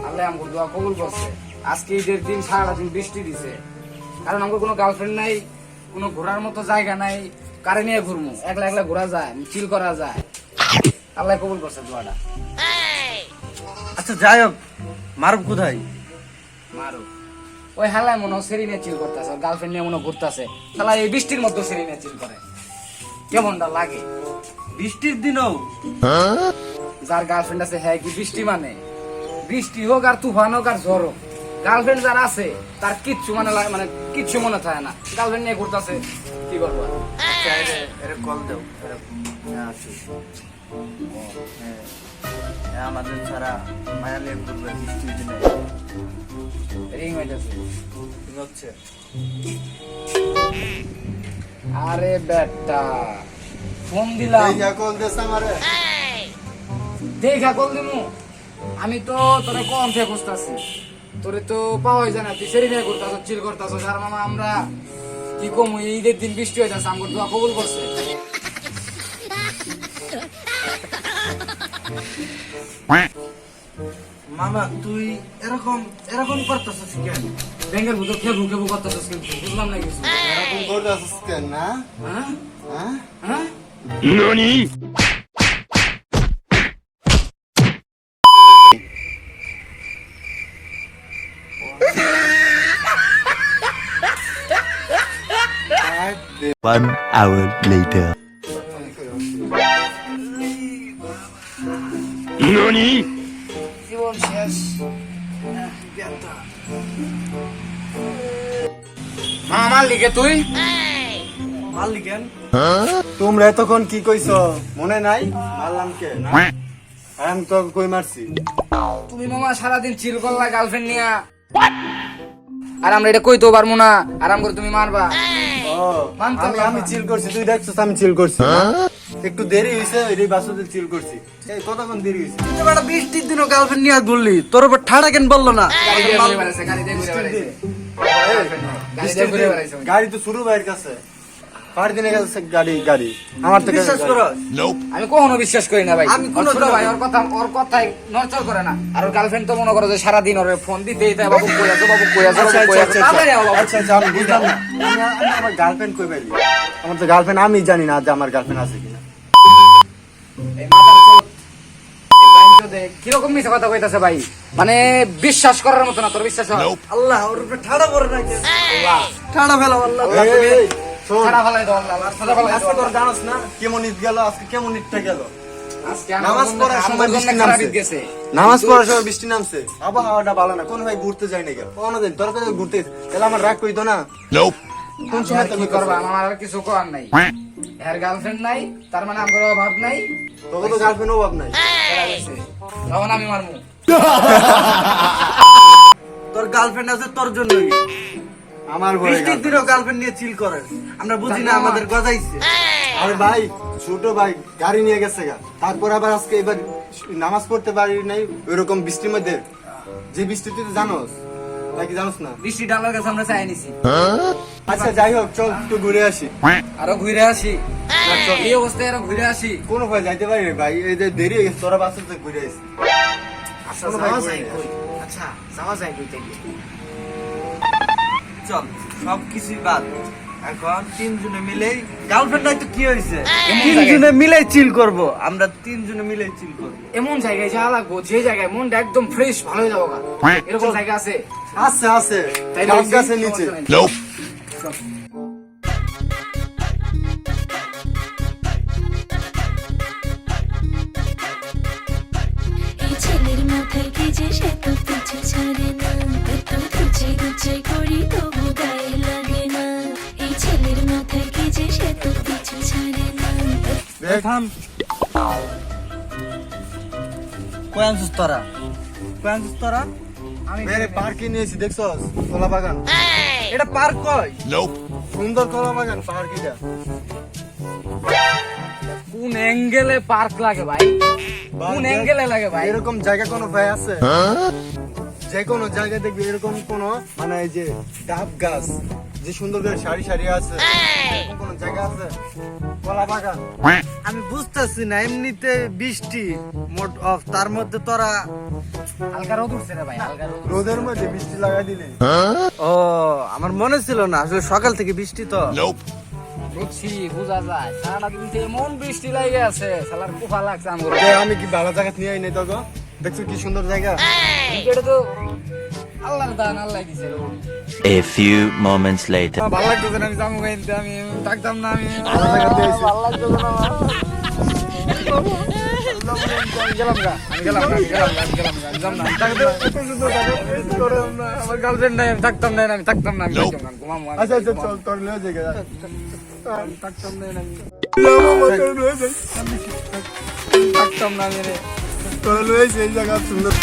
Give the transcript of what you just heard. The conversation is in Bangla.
আল্লাহ আমার দোয়া কবুল করছে। আজকে ঈদের দিন সারাটা দিন বৃষ্টি দিছে, কারণ আমার কোনো গার্লফ্রেন্ড নাই, কোনো ঘোরার মতো জায়গা নাই, কারে নিয়ে ঘুরমু, একলা একলা ঘোরা যায়, চিল করা যায়। আল্লাহ কবুল করছে দোয়াটা। আচ্ছা যাই হোক, মারুফ কোথায়? মারুফ ওই হালায় মনে হয় সেরি নিয়ে চিল করতেছে, গার্লফ্রেন্ড নিয়ে মনে ঘুরতেছে। শালা এই বৃষ্টির মধ্যে সেরি নিয়ে চিল করে, কেমনটা লাগে? বৃষ্টির দিনও যার গার্লফ্রেন্ড আছে হ্যাঁ কি বৃষ্টি মানে? বৃষ্টি হোক আর তুফান হোক আর ঝড় হোক, গার্লফ্রেন্ড যার আছে তার কিচ্ছু মানে কিচ্ছু মনে থাকে না। গার্লফ্রেন্ড নিয়ে ঘুরতেছে, কি করবো আর? কল দেও, আমাদের ছাড়া মায়ালে ঘুরবে বৃষ্টির দিনে। রিং হইতেছে, ঠিক হচ্ছে। আরে বেটা ফোন দিলাম, কল দেস আমারে, দেখা কল দিমু। আমি তো তোরে কোন থেকে খুঁজতেছি, তোরে তো পাওয়াই যায় না। তুই সেরি নিয়ে ঘুরতেছ, চিল করতেছ। আর মামা আমরা কি কমু, ঈদের দিন বৃষ্টি হয়ে যাচ্ছে, আমার দোয়া কবুল করছে। মামা তুই এরকম এরকম করতেছিস কেন? ব্যাংকের ভিতর খেবু খেবু করতেছিস কিন্তু বুঝলাম না কিছু। এরকম করতেছিস কেন না? হ্যাঁ হ্যাঁ হ্যাঁ NANI?! One hour later. NANI?! জীবন শেষ। আমার লিখে তুই মারলি কেন? তোমরা এতক্ষণ কি কইছ মনে নাই? মারলাম কে না? আমি তো কই মারছি? তুমি মামা সারাদিন চিল করলা গার্লফ্রেন্ড নিয়া, আর আমরা এটা কইতেও পারবো না। আরাম করে তুমি মারবা। আমি চিল করছি, তুই দেখছিস আমি চিল করছি না? একটু দেরি হইছে, এই বাসুতে চিল করছি। এই কতক্ষণ দেরি হইছে? তুই তো বড় বৃষ্টির দিনও গার্লফ্রেন্ড নিয়ে ঘুরলি, তোর উপর ঠাড়া কেন বললো না? গাড়ি দিয়ে ঘুরে বেড়াইছে, গাড়ি দিয়ে ঘুরে বেড়াইছে, গাড়ি দিয়ে ঘুরে বেড়াইছে। গাড়ি তো শুরু ভাইয়ের কাছে, পাড়ি দিনে গেছে গাড়ি আমার তো বিশ্বাস করো? আমি কখনো বিশ্বাস করি না ভাই। আমি কোনো ছোট ভাই ওর কথাই নড়চড় করে না। আর ওর গার্লফ্রেন্ড তো মনে করো যে সারাদিন ওর ফোন দিতেই থাকে, বাবু কই আছো, বাবু কই আছো, বাবু কই আছো। তাড়াতাড়ি আও বাবু। আচ্ছা আমি বুঝলাম না, আমি আমার গার্লফ্রেন্ড কই পাইলি? আমার তো গার্লফ্রেন্ড আমি জানি না যে আমার গার্লফ্রেন্ড আছে কিনা। এই মাথার চোদ, এই বাইন চোদে কিরকম মিছা কথা কইতাছে ভাই, মানে বিশ্বাস করার মতো না। তোর বিশ্বাস হয়? আল্লাহ ওর উপরে ঠাড়া করে রাখে, আল্লাহ ঠাড়া ফেলা আল্লাহ। ছাড়া ফেলাই দাও আল্লাহ, ছাড়া ফেলাই দাও। আজকে তোর জানোস না কেমন ঈদ গেল, আজকে কেমন ঈদটা গেল? আজকে নামাজ পড়ার সময় বৃষ্টি নামছে, গেছে। নামাজ পড়ার সময় বৃষ্টি নামছে, আবহাওয়াটা ভালো না। কোন ভাই ঘুরতে যায় না, গেল কোনদিন তোর কাছে ঘুরতে, তাহলে আমার রাগ কইতো না? Nope. কোন সময় কি করবা, আমার আর কিছু করার নাই। এর গার্লফ্রেন্ড নাই, তার মানে আমার অভাব নাই। তোকে তো গার্লফ্রেন্ড অভাব নাই, তখন আমি মারমু। তোর গার্লফ্রেন্ড আছে তোর জন্য। আমার বৃষ্টির দিনও গার্লফ্রেন্ড নিয়ে চিল করে, আমরা বুঝি না আমাদের গজাইছে। আরে ভাই ছোট ভাই গাড়ি নিয়ে গেছে গা, তারপর আবার আজকে এবার নামাজ পড়তে পারি নাই ওইরকম বৃষ্টির মধ্যে। যে বৃষ্টি তুই তো জানোস নাকি জানোস না? বৃষ্টি ডালার কাছে আমরা চাই নিছি। আচ্ছা যাই হোক, চল একটু ঘুরে আসি। আরো ঘুরে আসি, এই অবস্থায় আরো ঘুরে আসি। কোনো ভাই যাইতে পারি রে ভাই, এই যে দেরি হয়ে গেছে, তোরা বাসে ঘুরে আসি। আচ্ছা যাওয়া যায় কই? আচ্ছা যাওয়া যায় কই থেকে? চল সব কিছুই বাদ, এখন তিনজনে মিলেই গার্লফ্রেন্ড নাই তো কি হয়েছে, তিনজনে মিলেই চিল করব, আমরা তিনজনে মিলেই চিল করব। এমন জায়গায় যাওয়া লাগবো যে জায়গায় মনটা একদম ফ্রেশ, ভালো হয়ে যাবো। এরকম জায়গা আছে? আছে আছে, তাই গাছ গাছের নিচে। Nope. এই ছেলের মাথায় কি যে সে তো পিছু ছাড়ে না, এত গুছে গুছে করি তবু গায়ে লাগে না। এই ছেলের মাথায় কি যে সে তো পিছু ছাড়ে না। দেখাম কই আনছিস তোরা, কই আনছিস তোরা? আমি মেরে পার্কে নিয়েছি, দেখছস কলা বাগান? এটা পার্ক কই? Nope. সুন্দর কলা বাগান, পার্ক এটা। কোন অ্যাঙ্গেলে পার্ক লাগে ভাই? কোন অ্যাঙ্গেলে লাগে ভাই? এরকম জায়গা কোনো ভাই আছে? যে কোনো জায়গায় দেখবি এরকম কোন মানে এই যে ডাব গাছ যে সুন্দর করে সারি সারি আছে এরকম কোন জায়গা আছে? কলা বাগান। আমি বুঝতেছি না, এমনিতে বৃষ্টি মোট অফ, তার মধ্যে তোরা হালকা রোদ উঠছে রে ভাই, হালকা রোদ। রোদের মধ্যে বৃষ্টি লাগাই দিলে। ও আমার মনে ছিল না, আসলে সকাল থেকে বৃষ্টি তো। বুঝছি, বোঝা যায়। সারাটা দিন থেকে মন বৃষ্টি লাগে আছে, শালার কুফা লাগছে আমার। আমি কি ভালো জায়গা নিয়ে আই নাই তো? দেখছো কি সুন্দর জায়গা। এটা তো আল্লাহর দান, আল্লাহ দিছে রোদ। A few moments later. ভালো লাগতেছে না, আমি যাবো গাইতে, আমি থাকতাম না, আমি ভালো জায়গা দিয়েছি। ভালো লাগতেছে না আমার। আমি গেলাম গা, আমি গেলাম গা, আমি গেলাম গা, আমি গেলাম গা, আমি যাম না, আমি থাকতাম না। এত সুন্দর জায়গা miss করলাম না। আমার গার্লফ্রেন্ড নাই, আমি থাকতাম না, আমি থাকতাম না, আমি থাকতাম না, ঘুমাবো, আমি আচ্ছা আচ্ছা ঘুমাবো। চল তোর লয়ে জায়গা। আমি থাকতাম না, আমি তোর লয়ে যাই। থাকতাম না, আমি রে। তোর লয়ে যাই জায়গা সুন্দর।